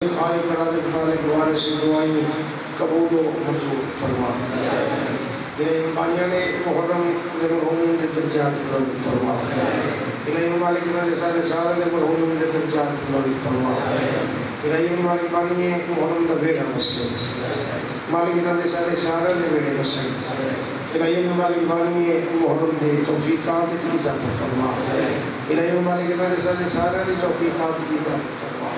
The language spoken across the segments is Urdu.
خالق رازق مالک وارث دعائیں قبول و منظور فرما. الہی مالک نے محرم دے مرحومین دے درجات بلند فرما. الہی مالک نے سارے سارے دے مرحومین دے درجات بلند فرما. الہی مالک نے محرم دا بیڑا وسے مالک نے سارے سارے دے بیڑے وسے. الہی مالک نے محرم دے توفیقات کی اضافہ فرما. الہی مالک نے سارے سارے دے توفیقات کی اضافہ فرما.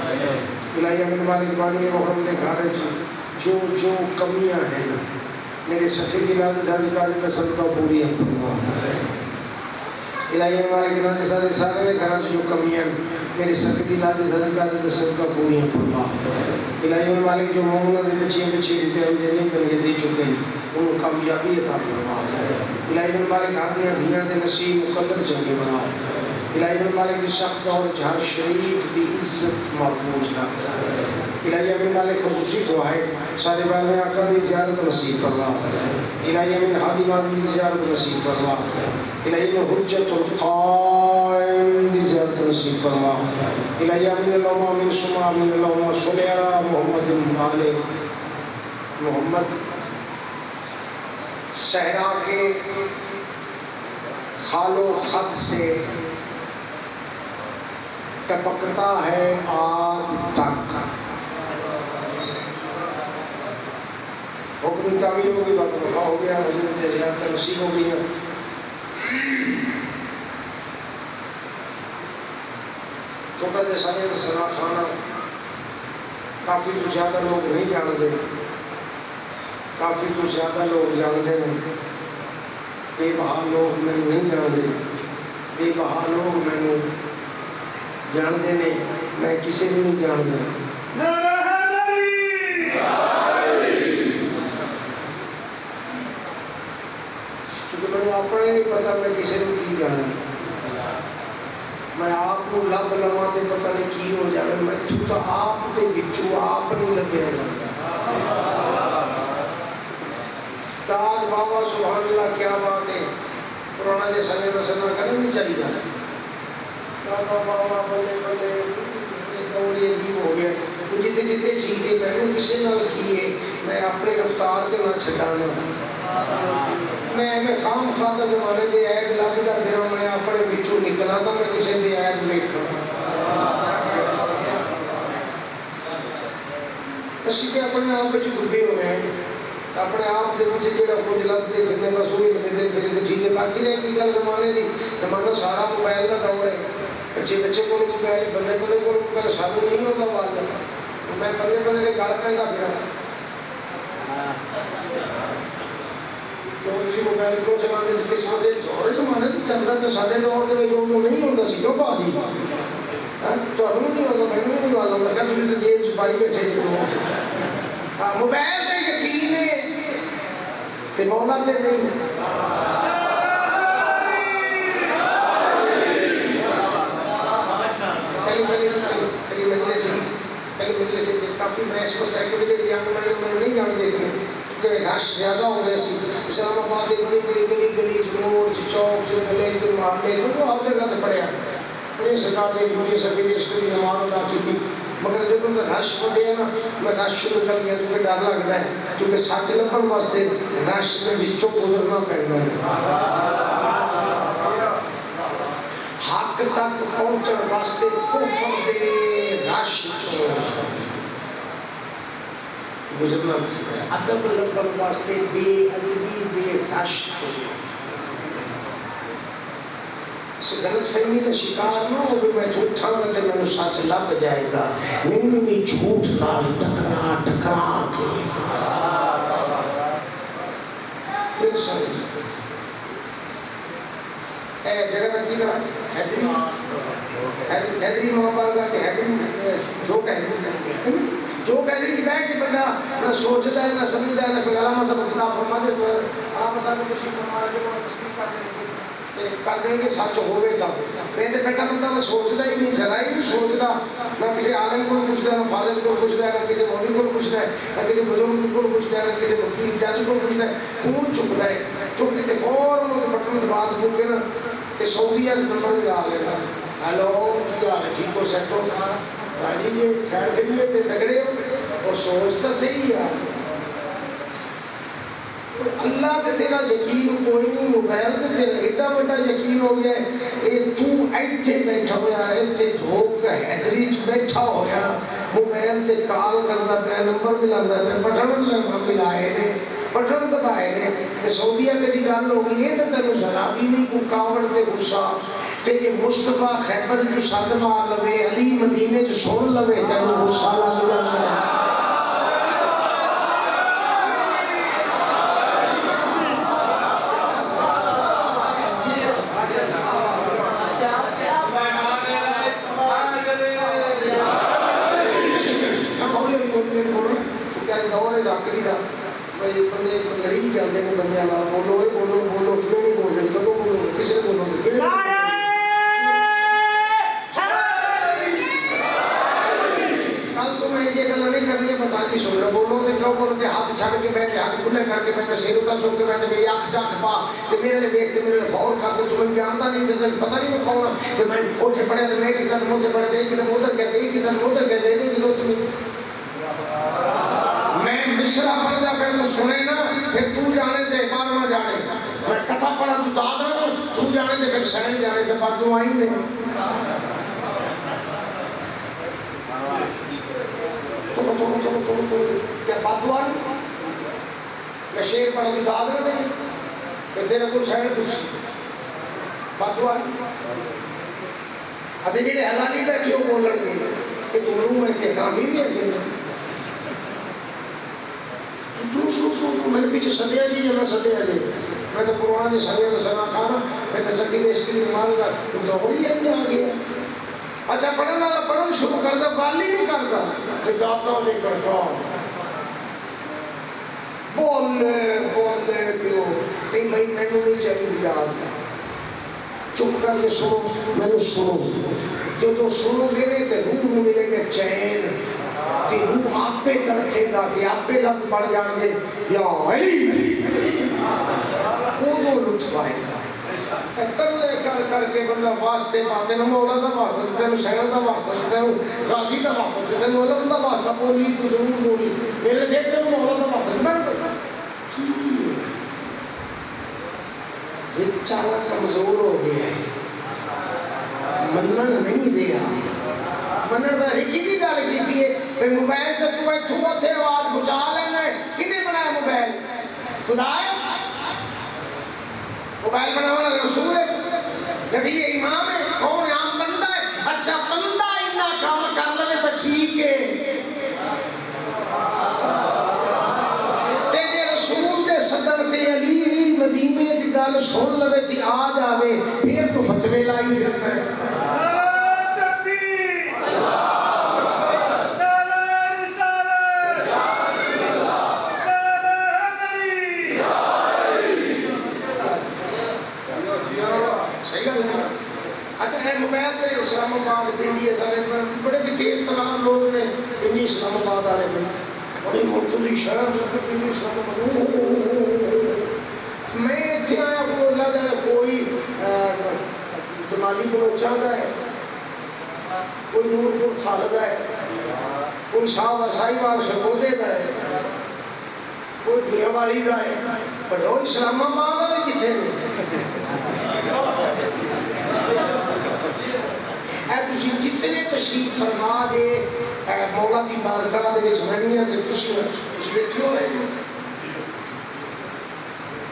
الہی امین مالک بانی محرم دے گھر جو کمیاں ہیں میرے سخی کی لاد جاری کاری کا صدقہ پوری فرما. الہی امین مالک نے سارے سارے دے گھر جو کمیاں میرے سخی کی لاد جاری کاری کا صدقہ پوری فرما. الہی امین مالک جو مومنوں دے پچھے امتحان دینے پر دے چکے ان کامیابی عطا فرما. الہی امین مالک ہاتھیاں دھیاں دے نصیب مقدر چنگے بنا. الہی امین مالک کی سخت اور جہر شریف دی عزت محفوظ رکھ. الہی امین مالک خصوصی دعا ہے سارے بار میں آقا دی زیارت نصیب فرما. الہی امین ہادی مادی دی زیارت نصیب فرما. الہی امین حجت القائم دی زیارت نصیب فرما. الہی امین اللہم امین سما امین اللہم صلی علی محمد آل محمد. صحرا کے خال و خط سے ٹپکتا ہے آج تک. حکم تعمیر ہو گئی بات رفع ہو گیا حضور زیارت نصیب ہو گئی ہے. چھوٹا جیسا سنا خانہ کافی تو زیادہ لوگ نہیں جانتے. کافی تو زیادہ لوگ جانتے ہیں. بے بہا لوگ میں نہیں جانتے. بے بہا لوگ میں جانتے نہیں. میں کسی بھی نہیں جانتا. کیونکہ میں اپنا ہی نہیں پتا میں کسی نے کی جانا. میں آپ کو لب لوا دے پتہ نہیں کی ہو جائے. میں تو آپ دے بچو آپ نہیں لگیا جاتا. داد بابا سبحان اللہ کیا بات ہے. پرانا جیسا جیسا سنا کرنا نہیں چاہیے. بابا بلے بلے ایک اور یہ عجیب ہو گیا. جتنے جتنے ٹھیک ہے میں نے کسی نال کی ہے میں اپنے رفتار کے نہ چھڈا جا. میں خام خواہ زمانے دے عیب لگتا پھر میں اپنے بچوں نکلا تھا میں کسی دے عیب ویکھاں. اسی کے اپنے آپ وچ ڈبے ہوئے ہیں. اپنے آپ دے وچ جڑا کچھ لگتے پھرنے بس وہی لگتے پھرتے ٹھیک ہے. باقی رہ کی گل زمانے دی. زمانہ سارا موبائل کا دور ہے. بچے کو موبائل بندے کو موبائل سانو نہیں ہوتا بات. میں بندے کے گل پہنتا پھر کسی موبائل کو چلاتے کس وجہ دور زمانے کی چلتا پہ سارے دور کے نہیں ہوتا سی. کیوں پا جی تمہیں نہیں ہوتا میں بھی نہیں والا ہوتا کہ تھی جیب چھپائی بیٹھے جی. موبائل پہ یقین ہے تے مولا تے نہیں. پہلی مجلس کافی میں اس وقت ایکٹیویٹی میں نہیں جان دیکھنے کیونکہ رش زیادہ ہو گیا سی. اسلام آباد کی بڑی بڑی گلی روڈ چوک گلے محلے ہر جگہ سے پڑھیا. پوری سرکار نے پوری سبھی دیش کی نماز ادا کی تھی. مگر جب رش بڑھے ہے نا میں رش شروع کر گیا کیونکہ ڈر لگتا ہے کیونکہ سچ لبن واسطے رش کے بچوں گزرنا پڑنا ہے. حق تک پہنچن واسطے کفر دے رش گزرنا پڑتا ہے. ادب لبن واسطے بے ادبی دے رش. غلط فہمی کا شکار نہ ہو کہ میں جھوٹا ہوں کہ میں سچ لب جائے گا. نہیں جھوٹ نال ٹکرا ٹکرا کے پھر سچ. اے جگہ کا کی نام حیدری حیدری محبت کا کہ حیدری جو حیدری کی بیٹھ کے بندہ نہ سوچتا ہے نہ سمجھتا ہے نہ کوئی علامہ صاحب کتاب فرما دے تو علامہ صاحب نے کچھ فرمایا جو تصدیق کر دیں گے سچ ہوئے گا. میں تو بیٹا بندہ میں سوچتا ہی نہیں ذرا ہی نہیں سوچتا. نہ کسی عالم کو پوچھتا ہے نہ فاضل کو پوچھتا ہے نہ کسی مولوی کو پوچھتا ہے نہ کسی بزرگ کو پوچھتا ہے نہ کسی وکیل جج کو پوچھتا ہے. فون چکتا ہے چک کے فوراً بٹن بات بول کے نا کہ سعودیہ سے نمبر بھی آ گیا. ہیلو کیا حال ہے ٹھیک ہو سیٹ ہو راجی جی خیر خیریت تے تگڑے ہو اور سوچ تو صحیح ہے اللہ تے تیرا یقین کوئی نہیں موبائل تے تیرا ایڈا بڑا یقین ہو گیا ہے اے تو ایتھے بیٹھا ہویا ایتھے ڈھوک حیدری بیٹھا ہویا موبائل تے کال کردا پیا نمبر ملاندا پیا بٹن ملائے نے بٹن دبائے نے تے سعودیہ تے بھی گل ہو گئی ہے تے تینوں ذرا بھی نہیں کوئی کاوڑ تے غصہ تے یہ مصطفیٰ خیبر جو سد مار لوے علی مدینے جو سن لوے تینوں غصہ لگ جانا بندے لڑی جاتے ہیں بندے بولو بولو بولو کیوں نہیں بولتے کدو بولو کسی نے بولو کل تو میں یہ گلا نہیں کرنی ہے بس آج ہی سن رہا بولو تو کیوں بولتے ہاتھ چھڑ کے بیٹھے ہاتھ کھلے کر کے بیٹھے سر اتر چک کے بیٹھے میری آنکھ چاک پا کہ میرے لیے دیکھ کے میرے لیے غور کر کے تمہیں جانتا نہیں تھا پتہ نہیں میں کون ہوں کہ میں اتنے پڑھے تو میں کتنا تم اتنے پڑھے تو ایک قدم ادھر کہتے ایک قدم ادھر کہتے ہیں کہ تمہیں میں مصرا پڑھتا پھر تو سنے نا پھر تو جانے تے بارہواں جانے میں کتھا پڑھا تو داد رہا تو جانے تے پھر سین جانے تے بعد دعائیں نہیں کیا بات دعا نہیں میں شیر پڑھا تو داد رہا دیں پھر تیرے کو سین کچھ بات دعا نہیں اچھا جیڑے حلالی بیٹھے ہو بولن گے کہ تم روح میں تھے کامی بھی ہے میں نے پیچھے سدیا جی یا نہ سدیا جی میں تو قرآن سدیا کا سنا کھانا میں تو سکی اس کے لیے مال کا دوڑی ہے آ گیا اچھا پڑھنے والا پڑھنا شروع کرتا گل ہی نہیں کرتا کہ داتا دے کرتا بولنے پیو نہیں بھائی میں نے نہیں چاہیے یاد چپ کر کے سنو میں نے سنو جو تو سنو گے نہیں تو روح میں ملے گا چین کہ روح آپ پہ تڑپے گا کہ آپ پہ لفظ پڑھ جان گے یا علی وہ دو لطف آئے گا کلے کر کے بندہ واسطے پاتے ہیں مولا دا واسطہ دیتے ہیں سینر دا واسطہ دیتے ہیں غازی دا واسطہ دیتے ہیں علم دا واسطہ بولی تو ضرور بولی میرے دیکھتے ہیں مولا دا واسطہ دیتے ہیں کی یہ چالا کمزور ہو گیا ہے منن نہیں دیا منن میں رکی کی گل کی تھی کہ موبائل تے تو تھو تھے آواز بچا لینا ہے کنے بنایا موبائل خدا ہے موبائل بنانا رسول ہے نبی امام ہے کون ہے عام بندہ ہے اچھا بندہ اتنا کام کر لے تو ٹھیک ہے تیرے رسول دے صدر تے علی مدینے وچ گل سن لے تے آ جاوے پھر تو فتوی لائی پھرنا ہے موبائل پہ اسلام آباد انڈیا سارے بڑے بھی تیز ترین لوگ نے انڈیا اسلام آباد والے میں بڑی مرتضی شرم سے انڈیا اسلام آباد میں اتنے آیا کو اللہ جانے کوئی جمالی بلوچا کا ہے کوئی نور پور تھال کا ہے کوئی صاحب اسائی وار سکوزے کا ہے کوئی بھیا والی کا ہے بڑے وہ اسلام آباد والے کتنے تسی جتنے تشریف فرما دے مولا دی بارگاہ دے وچ بنیا تے تسی دیکھو رہے ہو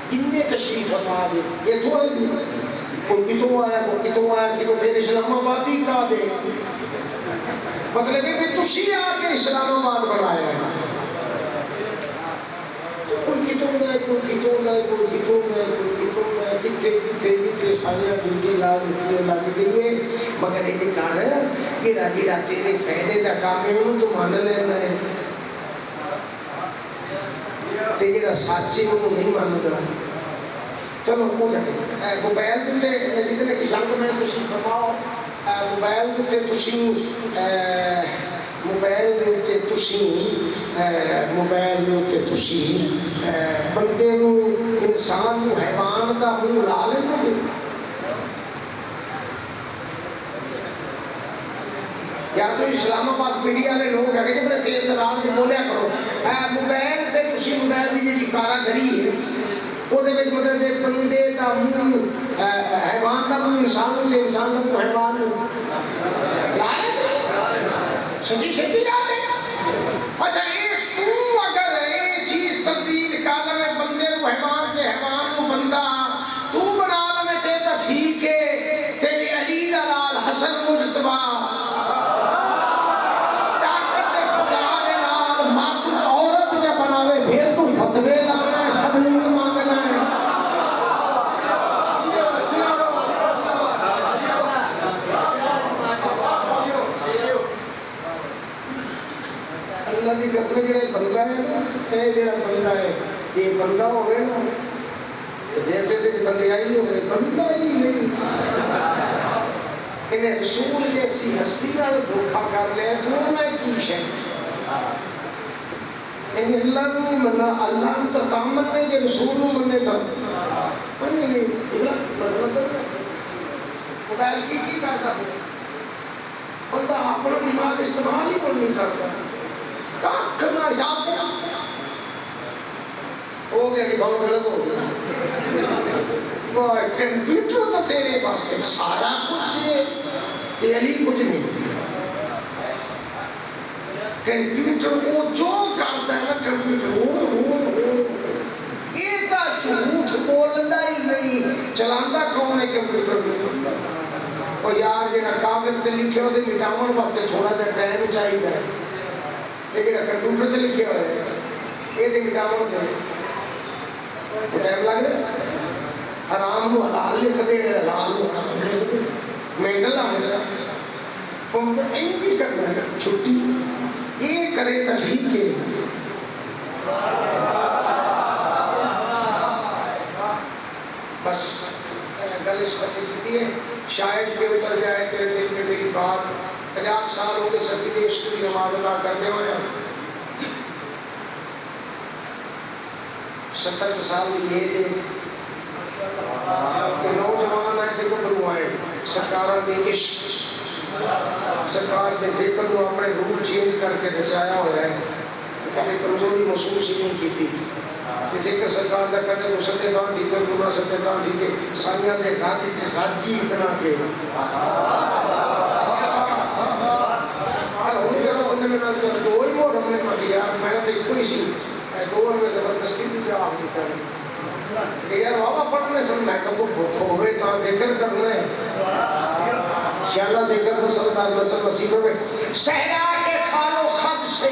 جتنے تشریف فرما دے یہ تھوڑے بھی کوئی کتوں آیا کتوں پھر اسلام آبادی کا دے مطلب ہے کہ تسی آ کے اسلام آباد بنایا ہے کوئی کتوں گئے کتنے سالیاں ڈیوٹی لا دیتی ہے لگ گئی ہے مگر یہ کر جڑا تیرے فائدے کا کام ہے انہوں تو مان لینا ہے تے جڑا سچ ہے انہوں نہیں مانتا چلو ہو جائے موبائل دیتے جتنے کہ جنگ میں تسی فرماؤ موبائل دیتے تسی موبائل دے تسی بندے نو انسان نو حیوان دا منہ لا لینا یا تو اسلام آباد میڈیا والے لوگ ہے کہ بڑے تیز ترار کے بولیا کرو موبائل سے تسی موبائل کی جی کاراگری ہے وہ مطلب بندے کا منہ حیوان کا منہ انسان سے انسان کا منہ حیوان سچی سچی گل ہے اچھا یہ تو اگر یہ چیز تبدیل کر لے بندے کو حیوان کے حیوان کو بندہ تو بنا لے تے تو ٹھیک ہے تیرے علی دا لال حسن مجتبی طاقت خدا دے نال مرد عورت جے بناوے پھر تو فتوی لانا ہے سب لوگ مانگنا ہے اللہ دی قسم جڑے بندہ ہے نا اے جڑا بندہ ہے یہ بندہ ہوے نا دیکھتے تے بندے آئی ہوے بندہ ہی نہیں انہیں رسول جیسی ہستی نال دھوکا کر لیا تو میں کی شے انہیں اللہ نو مننا اللہ نو تو تم مننے جے رسول نو مننے تو مننے نہیں موبائل کی کرتا بندہ اپنا دماغ استعمال ہی نہیں کرتا کرنا حساب ہو گیا کہ بہت غلط ہو گیا کمپیوٹر تو تیرے پاس سارا کچھ ہے تیری کچھ نہیں کمپیوٹر وہ جو کرتا ہے نا کمپیوٹر یہ تو جھوٹ بولنا ہی نہیں چلانا کون ہے کمپیوٹر میں اور یار جہاں کاغذ سے لکھے ہوتے مٹاؤن واسطے تھوڑا جا ٹائم چاہیے لیکن کمپیوٹر سے لکھے ہوئے یہ تو مٹاؤن ہوتے ہیں ٹائم لگ رہا ہے حرام کو حلال لکھ دے حلال کو حرام لکھ دے مینٹل آ گیا این بھی کرنا ہے چھٹی یہ کرے تو ٹھیک ہے بس گل اس واسطے کی ہے شاید کہ اتر جائے تیرے دل میں میری بات 50 سال ہو گئے سبھی دیش کی نماز ادا کرتے ہوئے 70 سال کی یہ دے کہ نوجوان آئے تھے گبرو آئے سرکار دے عشق سرکار دے ذکر کو اپنے روح چینج کر کے بچایا ہوا ہے کبھی کمزوری محسوس ہی نہیں کی تھی ذکر سرکار کا کرتے وہ ستے دان ٹھیک ہے گناہ ستے دان ٹھیک ہے سائیاں دے راجی اتنا کہ کوئی مور ہم نے پڑھی یار میں نے تو کوئی سی دور میں زبردستی بھی جواب دیتا ہے یار بابا پڑھنے سے میں سب کو بھوک ہوئے تو ذکر کرنا ہے انشاءاللہ ذکر تو صلی اللہ علیہ وسلم نصیبوں میں صحرا کے خال و خط سے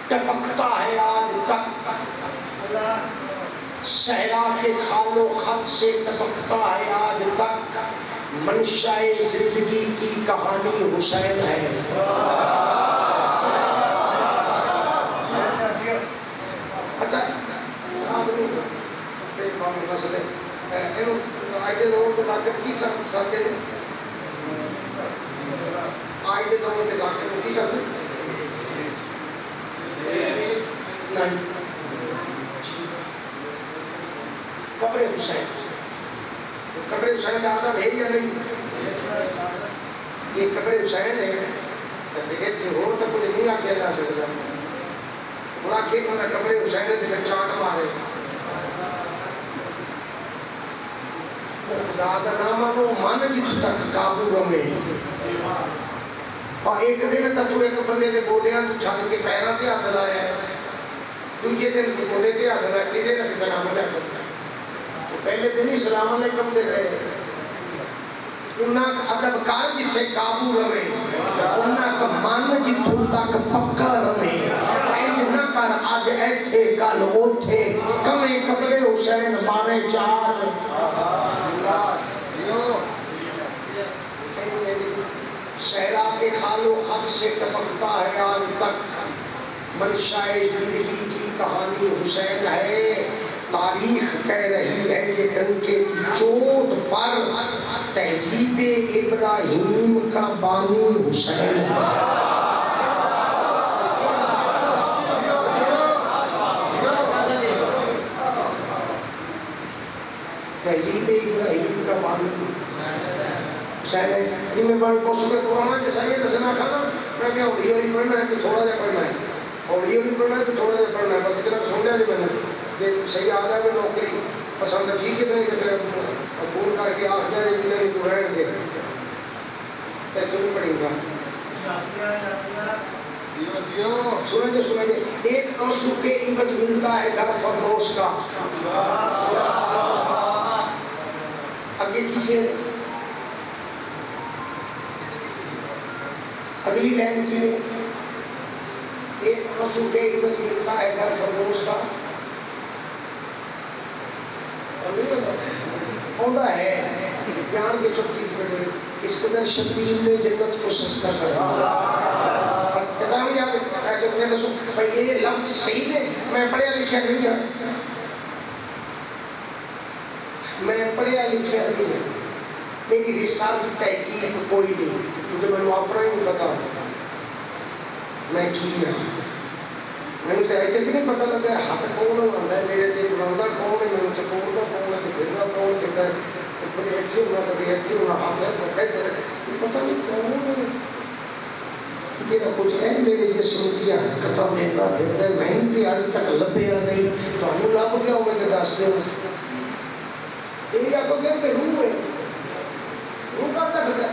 ٹپکتا ہے آج تک صحرا کے خال و خط سے ٹپکتا ہے آج تک منشاء زندگی کی کہانی حسین ہے اچھا آئے دور کے ذاکر کی ساتھ دے آئے دور کے ذاکر کی ساتھ نہیں قبر حسین قبر حسین آدم ہے یا نہیں یہ قبر حسین ہے دیکھے تھے اور تک مجھے نہیں آکیا جا سکتا اور آکھے کہ قبر حسین ہے میں چاٹ مارے خدا دا نامہ تو من جت تک قابو رمے اور ایک دن تک تو ایک بندے دے بولیاں تو چھڑ کے پیروں تے ہاتھ لایا ہے دوسرے دن کے بولے تے ہاتھ لایا تیجے نہ سلام علیکم تو پہلے دن ہی سلام علیکم دے رہے انہاں کا ادب کار جتھے قابو رمے انہاں کا من جتھوں تک پکا رمے اینج نہ کر آج ایتھے کل اوتھے کمیں قبر حسین مارے چار صحرا کے خال و خط سے ٹپکتا ہے آج تک منشاء زندگی کی کہانی حسین ہے تاریخ کہہ رہی ہے یہ ڈنکے کی چوٹ پر تہذیب ابراہیم کا بانی حسین تہذیب ابراہیم کا بانی سہنے جی میں بڑی کوشش کر پرانا جیسا یہ دسنا کھانا میں کہ ہولی ہولی پڑھنا ہے تو تھوڑا جا پڑھنا ہے ہولی ہولی پڑھنا ہے تو تھوڑا جا پڑھنا ہے بس اتنا سن لیا جی میں نے کہ صحیح آ جائے نوکری پسند ہے ٹھیک ہے نہیں تو پھر فون کر کے آخ جائے کہ نہیں تو رہن دے کہ تو نہیں پڑھیں گا سنیں جی ایک آنسو کے عوض ملتا ہے گھر فردوس کا آگے کیجئے اگلی لائن کی ایک آنسو کے عوض ملتا ہے گھر فردوس کا ہوتا ہے جان کے چپکی پڑے کس قدر شبیر نے جنت کو سستا کرا ایسا نہیں یاد ہے چپکے دسو بھائی یہ لفظ صحیح ہے میں پڑھیا لکھیا نہیں ہے میں پڑھیا لکھیا نہیں ہے میری ریسرچ تحقیق کوئی نہیں کیونکہ میں نے اپنا ہی نہیں پتا میں کیا میں نے تو ایسے نہیں پتا لگا ہاتھ کون ہوتا ہے میرے تے بناؤں کون ہے میں نے تو توڑتا کون ہے تو پھردا کون کہتا ہے تو کبھی ایتھے ہونا کبھی ایتھے ہونا ہاتھ ہے تو ادھر پتہ نہیں کون ہے کہ کچھ ہے میرے جسم کی حرکتیں دیتا پھردا محنت آج تک لبھیا نہیں تو ہم لب گیا ہوگا تو دس دو یہ آپ کو کہتے روح ہے روح کا پھردا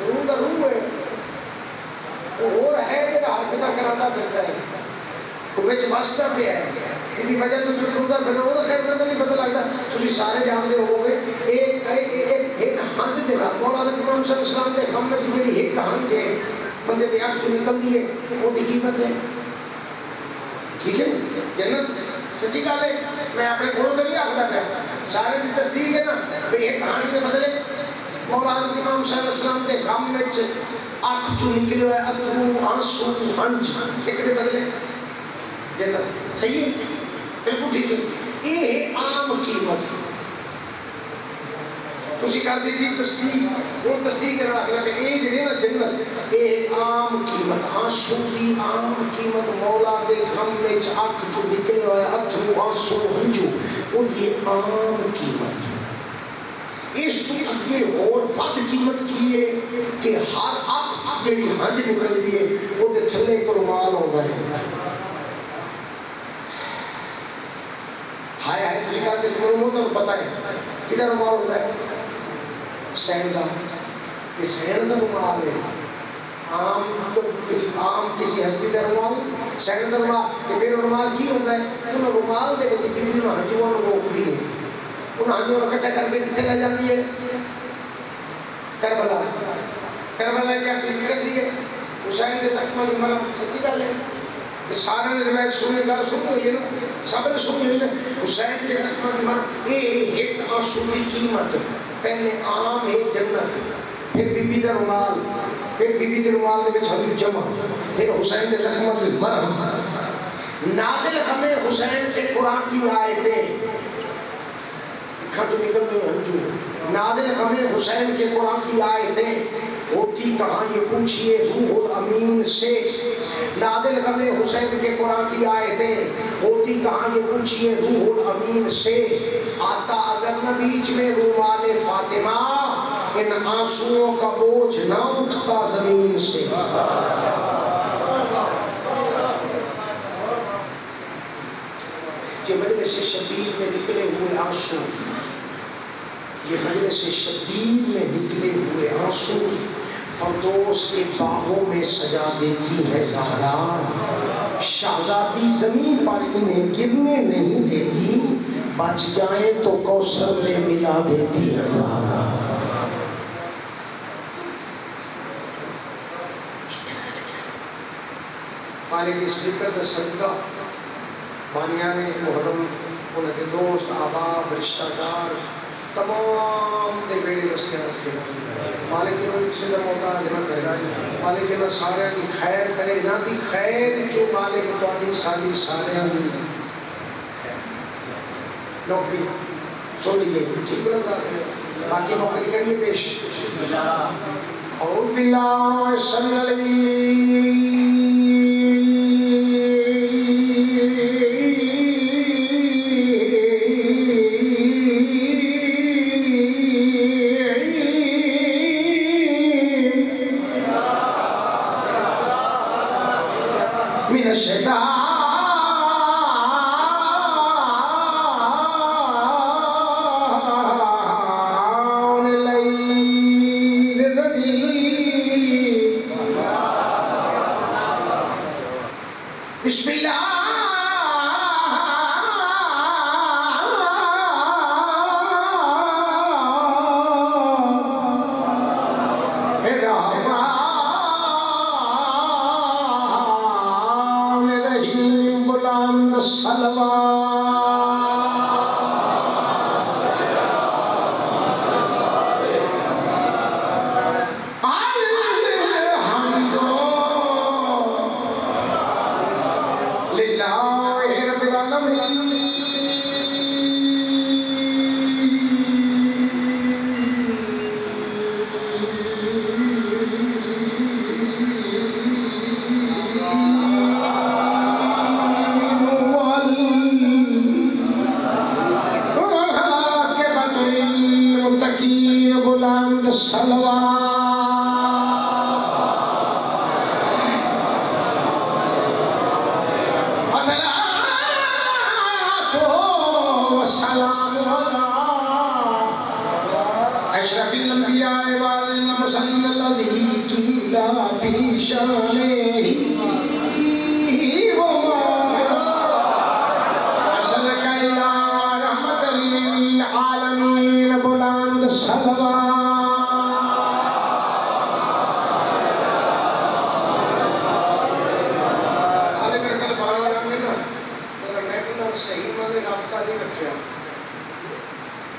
روح کا روح ہے وہ ہو رہا ہے کہ حرکتیں کراتا پھردا ہے وچ واسطہ پہ ہے اسی وجہ تو ٹردا پھرنا وہ خیر میں نہیں پتہ لگتا تسی سارے جانتے ہوگے ایک ہاتھ دے نا مولانا امام صلی اللہ علیہ وسلم دے ہم میں جڑی ایک ہاتھ ہے بندے تے اکھ تو نکلدی ہے وہ دی قیمت ہے ٹھیک ہے جنت سچی گل ہے میں اپنے کولوں تے نہیں آکھدا پیا سارے دی تصدیق ہے نا بھئی ایک کہانی دے بدلے مولانا امام صلی اللہ علیہ وسلم دے غم وچ اکھ چوں نکلیا ہے اتھرو آنسو ہنج ایک دے بدلے جنت صحیح ہے بالکل ٹھیک ہے یہ عام قیمت تسی کر دی تھی تصدیق وہ تصدیق کرنا رکھنا کہ یہ جڑے نا جنت یہ عام قیمت آنسو کی عام قیمت مولا دے غم وچ اکھ جو نکلے ہوئے اتھرو آنسو ہنجو وہ یہ عام قیمت اس تو اگے اور ود قیمت کی ہے کہ ہر اکھ جڑی ہنج نکل دی ہے وہ دے تھلے کو رومال ہوندا ہے ہائے ہائے کسی کہا کہ تمہیں رومال تو پتہ ہے کدھر رومال ہوتا ہے سینڈ کا کہ سینڈ کا رومال ہے عام کسی ہستی کا رومال سینڈ کا رومال کہ میرا رومال کی ہوتا ہے انہوں رومال دے کہ بیوی نے ہنجووں نے روک دی ہے انہوں ہنجووں نے کٹھا کر کے کتنے لے جاتی ہے کربلا کربلا کیا بیوی کر دی ہے حسین نے زخموں کی مرم سچی گل ہے سارے نے روایت سنی گل سنی ہوئی ہے نا سب نے سنی ہوئی ہے حسین کے زخموں کی مرم ایک آنسو کی قیمت پہلے عام ہے جنت پھر بی بی دا رومال پھر بی بی دے رومال دے وچ ہم جمع پھر حسین دے زخموں کی مرم نازل ہمیں حسین سے قرآن کی آیتیں کھٹ نکل دے ہنجو نازل ہمیں حسین کے قرآن کی آیتیں ہوتی کہاں یہ پوچھئے روح الامین سے نازل ہمیں حسین کے قرآن کی آیتیں ہوتی کہاں یہ پوچھئے روح الامین سے آتا اگر نہ بیچ میں رومال فاطمہ ان آنسوؤں کا بوجھ نہ اٹھتا زمین سے یہ مجلس شبیر میں نکلے ہوئے آنسو یہ مجلس شبیر میں نکلے ہوئے آنسو فردوس کے باغوں میں سجا دیتی ہے زہرا شہزادی زمین پر انہیں گرنے نہیں دیتی بچ جائیں تو کوثر میں ملا دیتی ہے زہرا مالک اس ذکر دا صدقہ بانیان محرم انہوں کے دوست احباب رشتہ دار تمام دے بیڑے وستے رکھے مالک انہوں کسی کا محتاج نہ کرے مالک انہوں سارے کی خیر کرے نہ دی خیر جو مالک توانی سالی سارے دی نوکری سو لیے ٹھیک لگا باقی نوکری کریے پیش اور باللہ صلی اللہ علیہ من الشيطان الليل الرجيم بسم الله أشرف الأنبياء والمرسلين الذي قيل في شأنه وما أرسلك إلا رحمة للعالمين بلند الصلوات صحیح معنی رابطہ نہیں رکھیا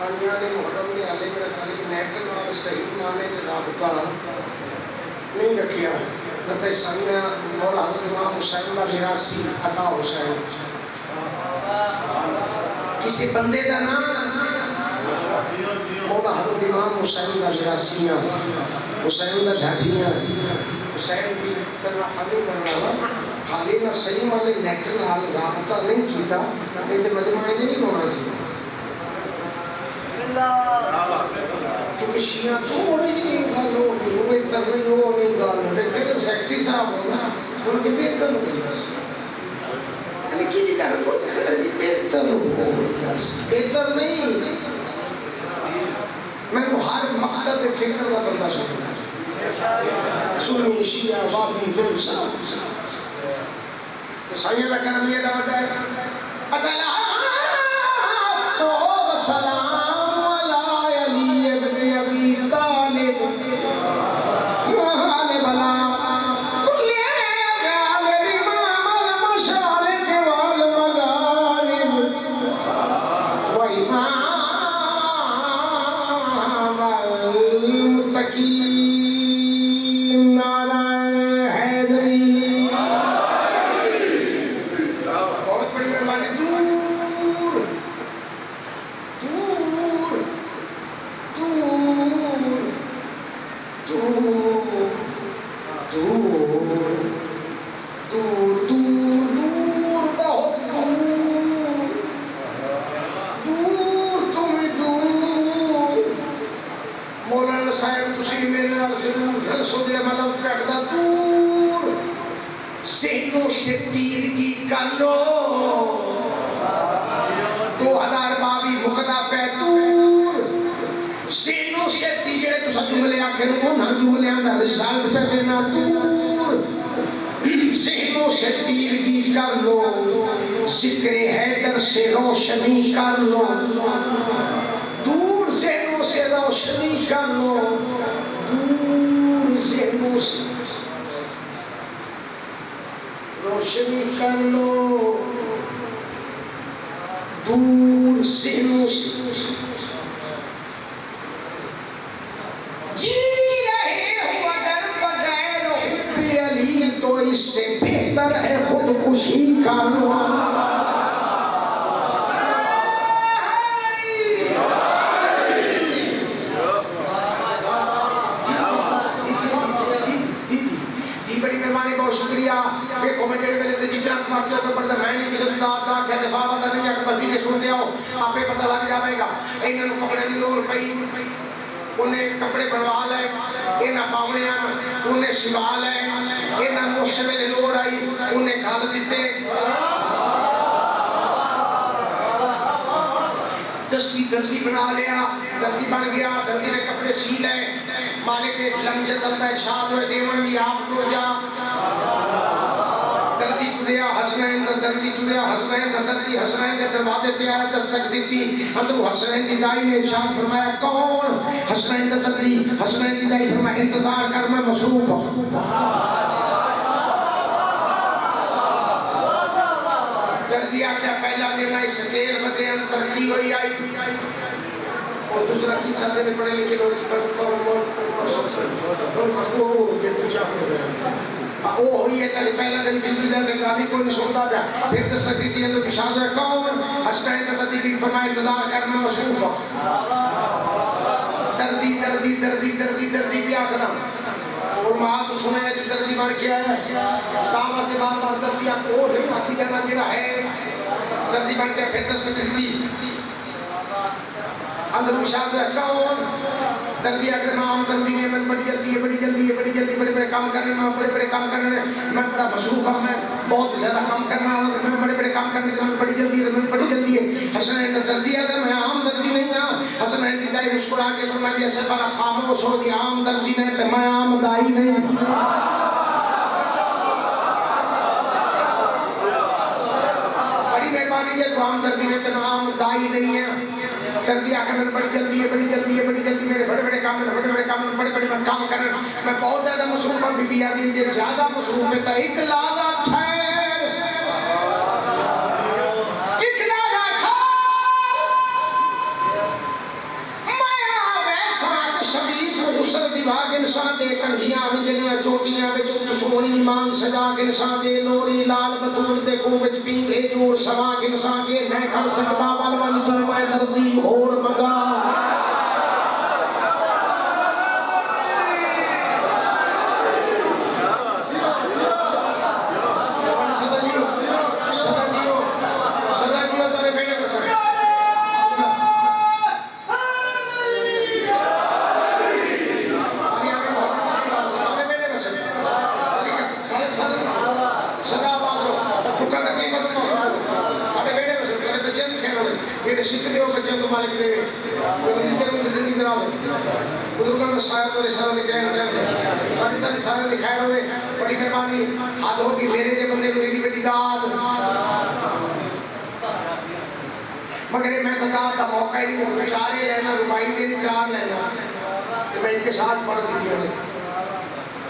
نے محرم نے علی میرا خالی نیٹ نال صحیح معنی چ رابطہ نہیں رکھیا نہ سانیاں مولا حضرت امام حسین کا میراثی عطا حسین کسی بندے کا نام مولا حضرت امام حسین کا میراثیاں حسین کا جھاٹیاں حسین بھی سنا خالی کرنا خالی نہ صحیح معنی نیٹ نال رابطہ نہیں کیتا نہیں تے مجمع نہیں ہونا سی کیونکہ شیعہ تو اوریجنل گل ہو نہیں وہ بہتر نہیں ہو نہیں گل پھر سیکٹری صاحب ہونا ان کے بہتر ہو گئی یعنی کی جی کر کو خیر جی بہتر ہو گئی بہتر نہیں میں کو ہر مقطع پہ فکر کا بندہ سنتا ہے سنی شیعہ وابی گل صاحب سائیں کا کرم یہ دعوت ہے الصلاۃ والسلام سینوں سے تیر کی کر لو 2022 مقدہ پہ دور سینوں سے تیجڑے تو سب جملے آخر ہو نہ جملے آدھا رسالت پہ دینا دور سینوں سے تیر کی کر لو ذکر حیدر سے روشنی کر لو دور سینوں سے روشنی کر لو دور سینوں سے روشنی کر لو دور سینوں سے جی رہے ہو اگر بغیر حب علی تو اس سے بہتر ہے خودکشی کر لو شکریہ کہ میں جڑے ویلے تے جتنا ماکیو تو پڑھدا میں نہیں کسی داد دا کہ دفاع پتہ نہیں کہ بس یہ سن دیاؤ آپ پہ پتہ لگ جائے گا انہاں نوں کپڑے دی لوڑ پئی انہیں کپڑے بنوا لے انہاں پاونے انہیں سوا لے انہاں اس ویلے لوڑ آئی انہیں کھال دیتے دستی درزی بنا لیا درزی بن گیا درزی نے کپڑے سی لے مالک لمجے چلتا ہے شاد ہوئے دیوان بھی آپ کو جا درزی چڑیا حسنین درزی چڑیا حسنین درزی حسنین کے دروازے پہ آیا دستک دیتی اندر حسنین کی دائی نے ارشاد فرمایا کون حسنین درزی حسنین کی دائی فرمایا انتظار کر میں مصروف ہوں درزی آکھیا پہلا دن آئی سٹیز بدے ترقی ہوئی آئی اور دوسرا کی ساتھ نے پڑھے لکھے لوگ وہ ہوئی ہے کہ پہلا دن بلبلی دا گاڑی کوئی نہیں سنتا پیا پھر دستک دیتی ہے تو بشاد ہے کون حسنین درزی بھی فرمایا انتظار کر میں مصروف ہوں درزی درزی درزی درزی درزی بھی آکھنا اور ماں تو سنا ہے جو درزی بڑھ کے آیا ہے کام واسطے بار بار درزی آپ کو نہیں آتی جانا جڑا ہے درزی بڑھ کے پھر دستک دیتی اندر مشاہد ہے کون درزی اگر نام درزی نے میں بڑی جلدی ہے بڑی جلدی ہے بڑی جلدی بڑے بڑے کام کرنے میں بڑے بڑے کام کرنے میں بڑا مصروف ہوں میں بہت زیادہ کام کرنا ہوں میں بڑے بڑے کام کرنے میں بڑی جلدی ہے میں بڑی جلدی ہے حسنین درزی ہے میں عام درزی نہیں ہوں حسنین کی دائی مسکرا کے فرمایا بھی اچھا بڑا خاموش ہو دی عام درزی نہیں تو میں عام دائی نہیں بڑی مہربانی ہے تو عام درزی نہیں تو میں عام دائی نہیں ہے درزی آکر میں بڑی جلدی ہے بڑی جلدی ہے بڑی جلدی میرے بڑے بڑے کام بڑے بڑے کام کرنے میں بہت زیادہ مصروف ہوں بی بی آدھی یہ زیادہ مصروف ہے تا ایک لاغا ٹھہر ایک لاغا ٹھہر میں آوے ساتھ شبیز غسل دیواغ انسان دے کنگیاں جلیاں چوٹیاں بے جو دشمونی ایمان سجا کے انسان دے لوری لال بطول دے کوبج پیندے جور سوا کے انسان دے نہ کھڑ سکتا والوان تو میں دردی اور مگا سکھتے ہو بچے تو مالک دے زندگی درا دے بزرگوں نے سایہ تو رسالہ دکھائے ہیں بڑی ساری سارے دکھائے ہوئے بڑی مہربانی ہاتھ ہوگی میرے جے بندے کو ایڈی بیٹی داد مگر میں تو داد دا موقع ہی نہیں مجھے چارے لینا روپائی دین چار لینا کہ میں ان کے ساتھ پڑھ دیتی ہوں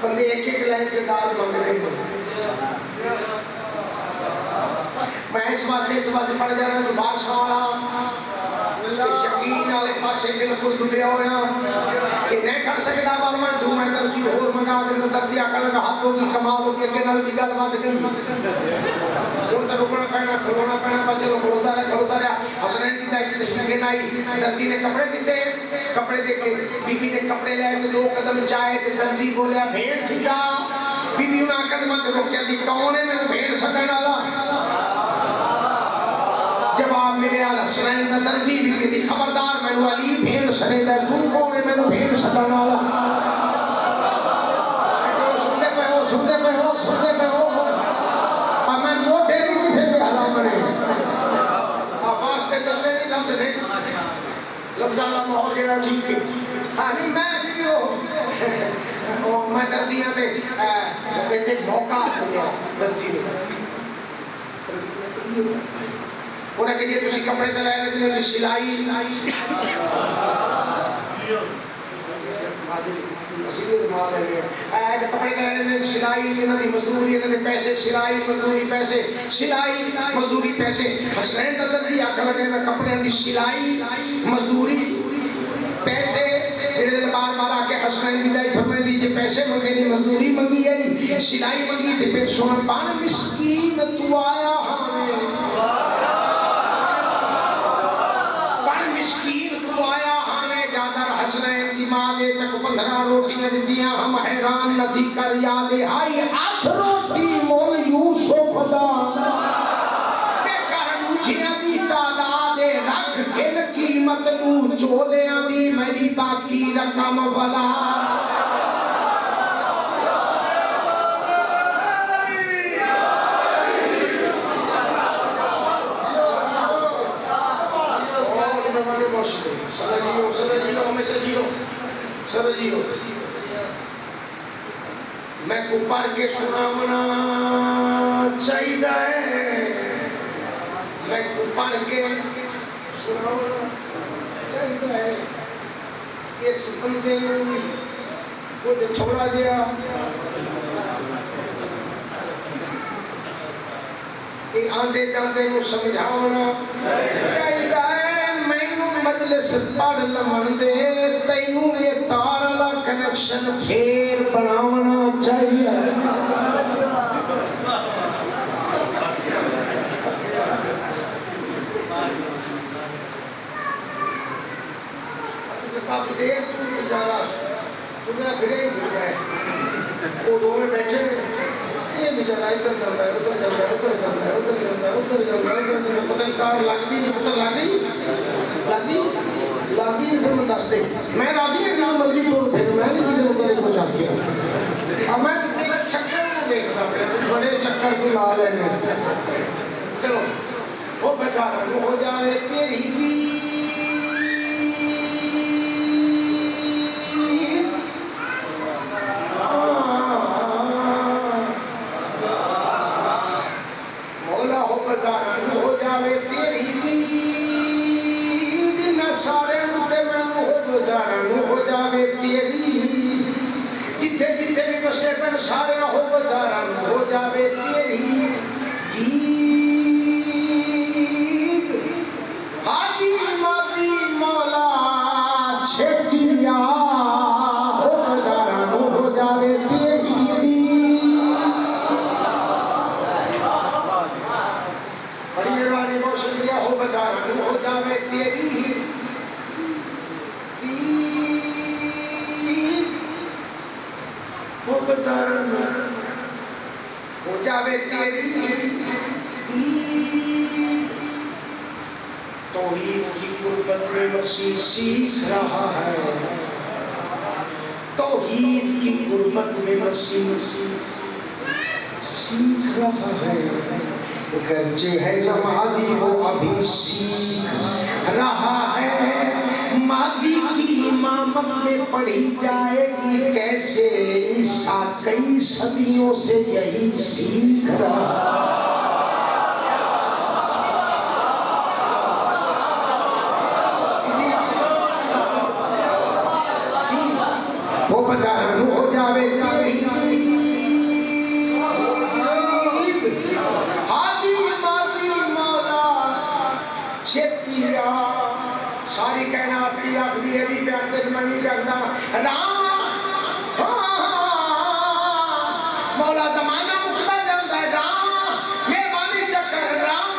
بندے ایک ایک لائن کے داد مانگتے ہیں میں اس واسطے پڑھ جانا جو بادشاہ والا یقین والے پاسے بالکل ڈبیا ہوا کہ نہیں کر سکتا بال میں تو میں درجی اور منگا کر درجی آکر لگا ہاتھ ہوگی کمال ہوگی اگے نال بھی گل بات گئی اور تو رکنا پہنا کھلونا پہنا بچے لوگ کھلوتا رہا حسنین کی دائی کی تشبیح کے نائی درجی نے کپڑے دیتے کپڑے دے کے بی بی نے کپڑے لے تو 2 قدم چاہے تو درجی بولیا بھیڑ فضا بی بی انہاں قدمہ تے روکیا دی کون ہے میں نے بھیڑ سکن والا جواب ملے آل حسنین دا درجی بھی تھی خبردار میں نے علی بھیڑ سنے دا تو کون ہے میں نے بھیڑ سکن والا سنتے پہ ہو اور میں موٹے نہیں کسے پہ حلا مرے آفاس تے کرنے نہیں لفظ نہیں لفظ اللہ ماحول جڑا ٹھیک ہے نہیں میں بھی ہو میں درجیاں تے کہتے موقع دیا درجی انہیں کہ یہ تسی کپڑے تلائے لیتے ہیں سلائی کپڑے تلائے سلائی انہوں نے مزدوری انہوں نے پیسے سلائی مزدوری پیسے سلائی مزدوری پیسے حسنین نظر دی آکھا لگے میں کپڑے دی سلائی مزدوری پیسے انہوں نے بار بار آکے حسنین دی دائی فرمائے دیجئے پیسے منگے دی مزدوری منگی ہے سلائی منگی تھی پھر سنن پانا مسکین تو آیا ہمیں ماں دے تک 15 روٹیاں دیاں ہم حیران نہ تھی کر یاد آئی 8 روٹی مول یوسف دا کہ کرنوچیاں دی تعداد رکھ گھن قیمت نو چولیاں دی میری باقی رقم والا پڑھ کے سناونا چاہیے، میں پڑھ کے سناونا چاہیے. اس بندے نے وہ تھوڑا جہا یہ آندے جاندے نو سمجھاونا چاہیے. مینو مجلس پڑھ لمن دے، تینوں یہ تار والا کنیکشن پھر بناونا چاہیے. کافی دیر تو بیچارہ دنیا پھرے ہی بھول گئے، وہ دو میں بیٹھے یہ بیچارہ ادھر جاتا ہے ادھر جاتا ہے ادھر جاتا ہے ادھر جاتا ہے ادھر جاتا ہے ادھر جاتا ہے. پتہ نہیں کار لگتی نہیں، پتہ لگی پھر میں دس دے میں راضی ہوں جہاں مرضی ٹور پھر میں نہیں کسی کو گلے کو چاہ کیا. اب میں تیرے چکر کو دیکھتا پہ بڑے چکر تو لا لینے. چلو وہ بیکار ہو جاوے تیری دی ہو جاوے تیری دید نہ سارے متے میں محبدارن ہو جاوے تیری جتھے جتھے بھی بستے پر سارے محبدارن ہو جاوے تیری دید. ہادی مادی مولا چھتیا محبدارن ہو جاوے تیری ہو جاوے تیری محبدارن ہو جاوے تیری. توحید کی قربت میں مسیح سیکھ رہا ہے، توحید کی قربت میں مسیح سیکھ رہا ہے. گرچہ ہے نمازی وہ ابھی سیکھ رہا ہے، مادی کی امامت میں پڑھی جائے گی کیسے، عیسیٰ کئی صدیوں سے یہی سیکھ رہا ہے. وہ بدارن ہو جاوے تیری چھتیا. ساری کائنات کی آخری ہے بھی بیان دے میں نہیں جاگتا رام مولا زمانہ مکتا جاندہ ہے. رام مہربانی چکر رام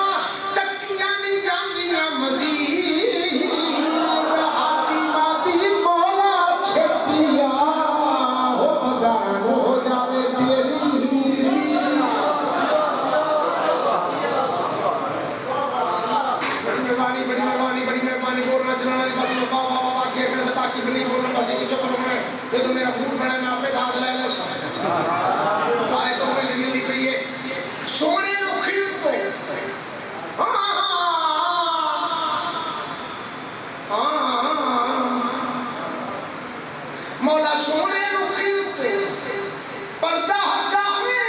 تکیاں نہیں جاندیاں مزید. ہاتھی مادی مولا چھتیا ہو بدارن ہو جاوے تیری. بڑی مہربانی بولنا چلانا نہیں بس بابا بابا کھیل میں سے باقی بھی نہیں بولنا بس ایک چپ رہوں میں یہ تو میرا پھول پڑا ہے میں آپ پہ داد لے لے سارے تو میں ملتی پئی ہے سونے اخیر کو مولا سونے اخیر کو پردہ ہٹاوے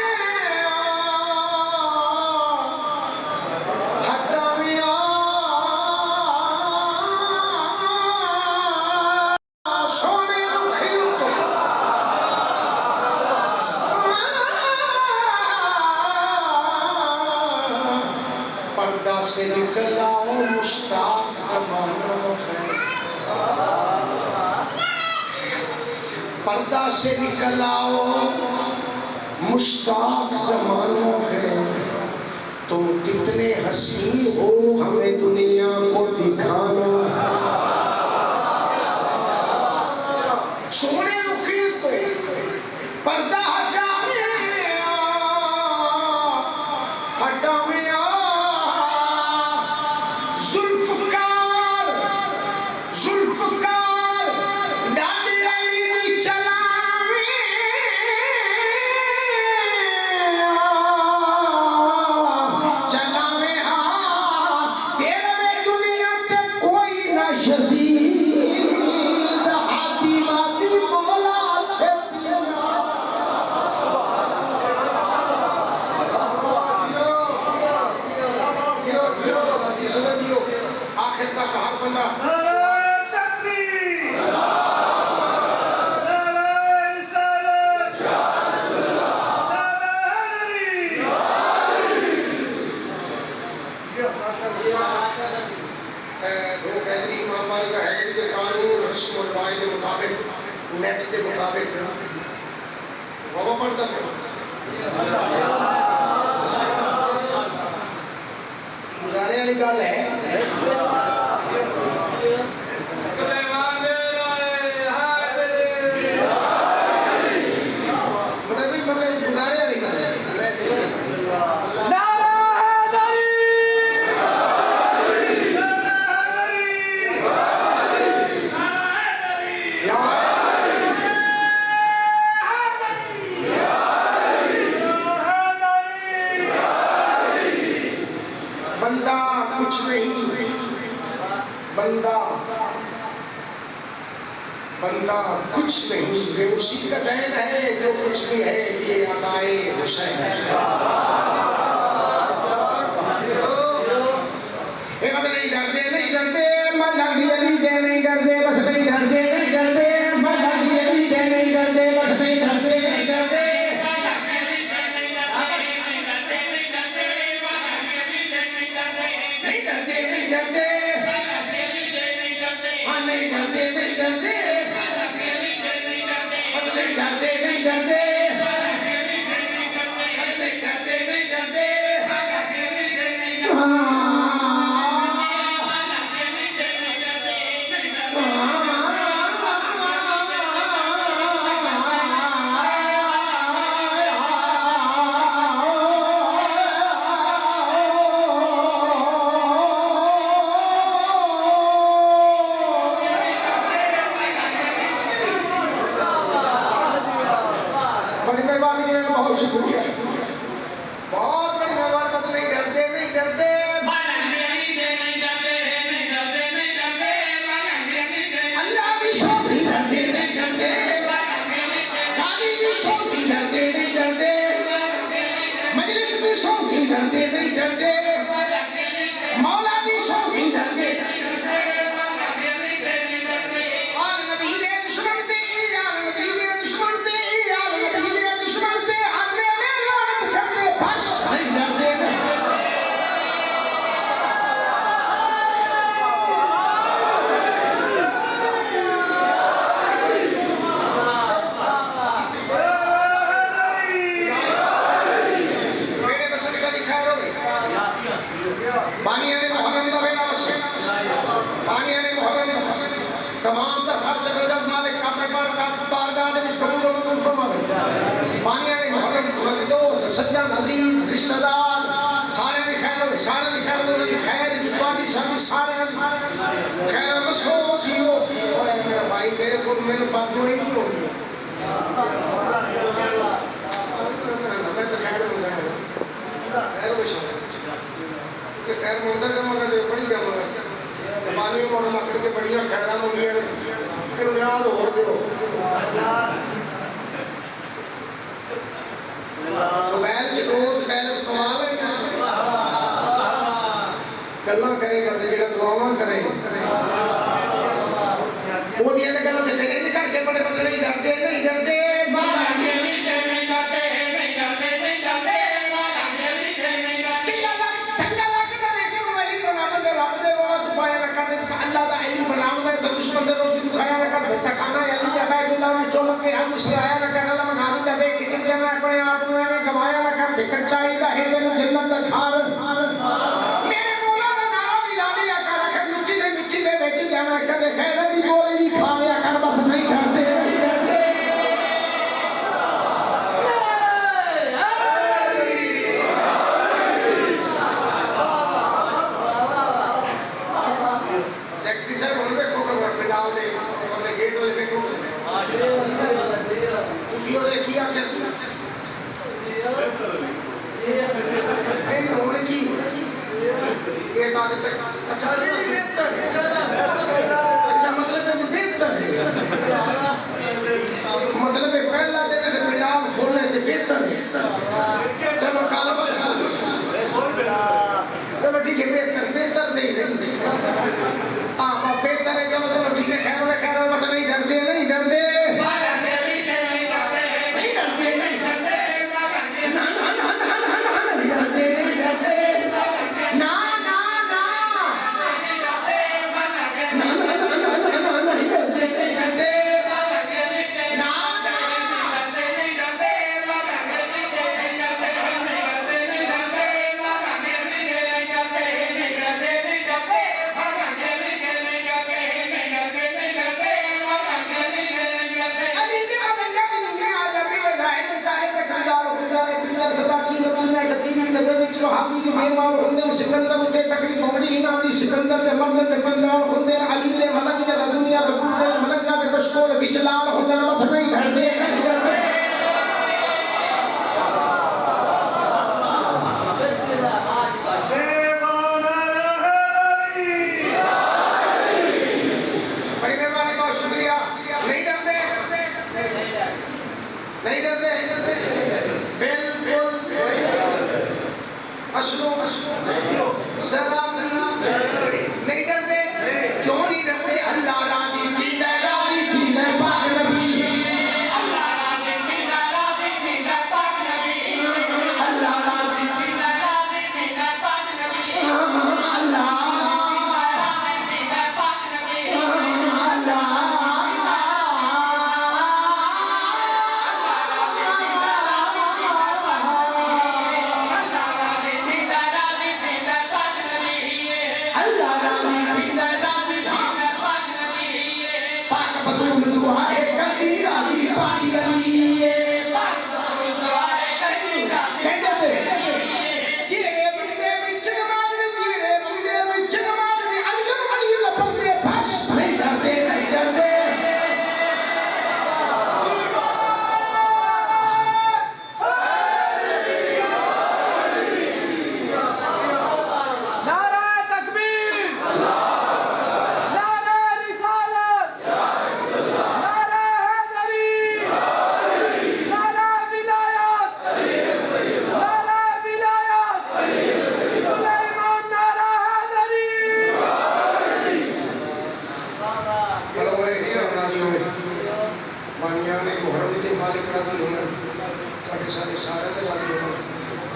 سے نکل آؤ مشتاق زمانہ ہے. پردہ سے نکل آؤ مشتاق زمانہ ہے. تم کتنے حسین ہو ہمیں دنیا کو دکھانا. سونے رخی کو پردہ ہٹاوے ڈاڈی علی بھی چلاوے کا ہر بندہ رسم و رواج کے مطابق نیٹ کے مطابق بابا پڑھتا پہ گزارے والی گل ہے مطلب گزارے والی گل ہے بندہ کچھ نہیں یہ اسی کا دین ہے جو کچھ بھی ہے یہ عطائے حسین اے بس نہیں ڈرتے ملنگی علی دے نہیں ڈرتے بس نہیں ڈرتے ملنگی علی دے نہیں ڈرتے بس نہیں ڈرتے تمام تر خرچ رجب مالک اپنے بارگاہ دے وچ قبول و منظور فرماوے بانیاں دے محرم دوست سجن عزیز رشتہ دار سارے دی خیر ہوے سارے دی خیر جو تہاڈی ساری سارے خیر مسو سیو میرا بھائی میرے کو میرے باتوں ہی نہیں ہوگی میں تو خیر ہوں خیر ہوے کہ خیر مردہ کا مگر دے بڑی گل ہے پانی موڑ مکڑ کے بڑیاں خیرہ مگیاں انہوں یاد ہو دیو موبائل چٹوز بیلس کمال ہے گلہ کرے گا تو جڑا دعاواں کرے وہ دیا نے گلہ سے میرے کر کے بڑے بچے نہیں ڈرتے مالا کے نہیں ڈرتے اللہ دا علی فلام دا تو دشمن دے روشی دکھایا نہ کر سچا کھانا علی دا بیت اللہ میں چومک کے حج سے آیا نہ کر اللہ مغانی دا بے کچڑ جانا اپنے آپ میں گوایا نہ کر کہ کچائی دا ہے دل جنت دا کھار میرے مولا دا نام دی لالی آکا رکھر مٹی دے بیچ جانا کدے خیرت دی بولی دی کھانے آکر بس نہیں ڈرتے اچھا مطلب ہے بہتر ہے مطلب پہلا دن بلال کھولنے سے بہتر ہے چلو کالا بچا چلو ٹھیک ہے بہتر نہیں نے چلو چلو ٹھیک ہے خیر ہو بس نہیں ڈرتے نہیں ڈرتے صحابی دی مہمان ہوندے سکندر تے تقریب ہوندی انہاں دی سکندر سے مرد تے بندار ہوندے علی دے ملک جے دنیا تے ٹوٹے ملک جا تے کچھ کول وچ لال ہوندے مت نہیں ڈردے نہیں ڈردے بڑی مہربانی بہت شکریہ نہیں ڈردے نہیں ڈردے بالکل اسلو ذرا نہیں ڈرتے کیوں نہیں ڈرتے اللہ راضی تھی پاک نبی اللہ راضی تھی پاک نبی اللہ راضی تھی پاک نبی اللہ راضی تھی پاک نبی اللہ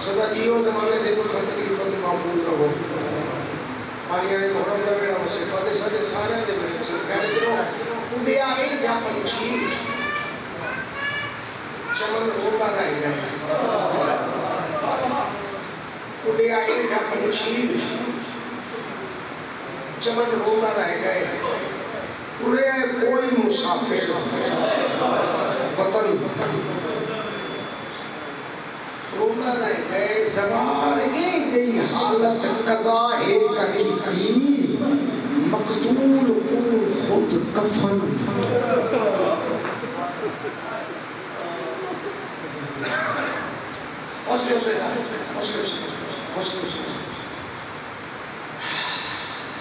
سدا جیو زمانے دے کوئی تکلیف تو محفوظ رہو آریاں نے محرم دا بیڑا وسے پتے سارے سارے دے وچ خیر کرو اڈیا اے جا پنچھی چمن روتا رہ گئے اڈیا اے جا پنچھی چمن روتا رہ گئے پورے کوئی مسافر وطن رونا رہ گئے زبان ایک گئی حالت قضا ہے چکی کی مقتول کن خود کفن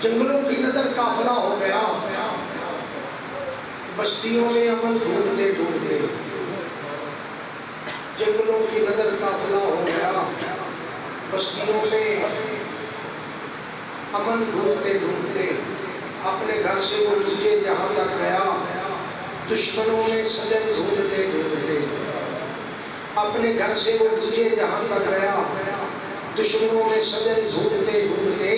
جنگلوں کی نظر قافلہ ہو گیا بستیوں میں امن ڈھونڈتے ڈھونڈتے جنگلوں کی نظر قافلہ ہو گیا بستیوں میں امن ڈھونڈتے ڈھونڈتے اپنے گھر سے وہ نکلے جہاں تک گیا دشمنوں میں سجن ڈھونڈتے ڈھونڈتے اپنے گھر سے وہ نکلے جہاں تک گیا دشمنوں میں سجن ڈھونڈتے ڈھونڈتے